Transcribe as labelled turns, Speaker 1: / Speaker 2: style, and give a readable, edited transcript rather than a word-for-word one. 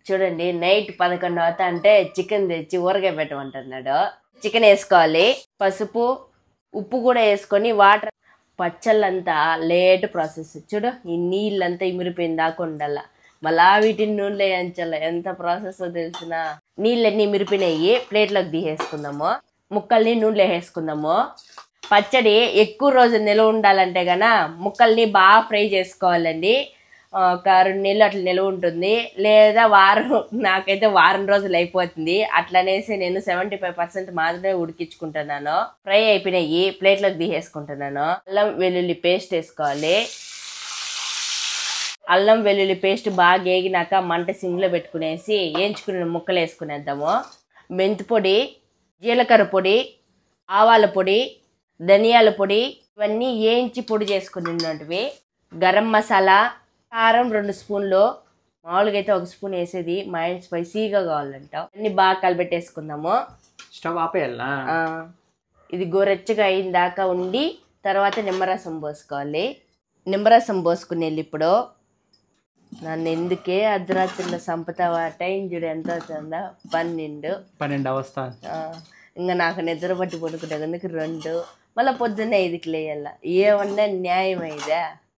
Speaker 1: చూడండి నైట్ 11 అవుతా అంటే చికెన్ తెచ్చి ఊరగాయ పెట్టమంటున్నాడు. చికెన్ వేసుకోవాలి, పసుపు ఉప్పు కూడా వేసుకొని వాటర్. పచ్చళ్ళంతా late process. చూడు ఈ నీళ్ళంతా ఇమిరిపోయింది దాకా ఉండాల, మళ్ళా వీటిని నూనెలో వేయించాల. ఎంత ప్రాసెస్ తెలిసిన. నీళ్ళన్నీ ఇమిరిపోయినాయి, ప్లేట్లోకి తీసేసుకుందాము. ముక్కల్ని నూనెలో వేసుకుందాము. పచ్చడి ఎక్కువ రోజు నిల్వ ఉండాలంటే గన ముక్కల్ని బాగా ఫ్రై చేసుకోవాలండి. ఒక 2 నెలలు అట్లా నిల్వ ఉంటుంది, లేదా వారం. నాకైతే వారం రోజులు అయిపోతుంది. అట్లనేసి నేను 75% మాత్రమే ఉడికించుకుంటున్నాను. ఫ్రై అయిపోయినాయి, ప్లేట్లోకి తీసేసుకుంటున్నాను. అల్లం వెల్లుల్లి పేస్ట్ వేసుకోవాలి. అల్లం వెల్లుల్లి పేస్ట్ బాగా వేగినాక మంట సిమ్లో పెట్టుకునేసి వేయించుకున్న ముక్కలు వేసుకునేద్దాము. మెంతి పొడి, జీలకర్ర పొడి, ఆవాల పొడి, ధనియాల పొడి ఇవన్నీ వేయించి పొడి చేసుకున్నవి. గరం మసాలా, కారం 2 స్పూన్లు. మామూలుగా అయితే 1 స్పూన్ వేసేది, మా ఆయన స్పైసీగా కావాలంట. అన్ని బాగా కలిపెట్టేసుకుందాము.
Speaker 2: స్టవ్ ఆపేయాలా?
Speaker 1: ఇది గోరెచ్చగా అయిన దాకా ఉండి తర్వాత నిమ్మరసం పోసుకోవాలి. నిమ్మరసం పోసుకునేది. ఇప్పుడు నన్ను ఎందుకే అర్ధరాత్రిలో సంపుతావా? టైం చూడు ఎంత అవుతుందా, 12
Speaker 2: అవస్థ.
Speaker 1: ఇంకా నాకు నిద్ర పట్టి పడుకుంటే 2, మళ్ళీ పొద్దున్నే 5కి లేయాల. ఏమన్నా న్యాయం అయిదా?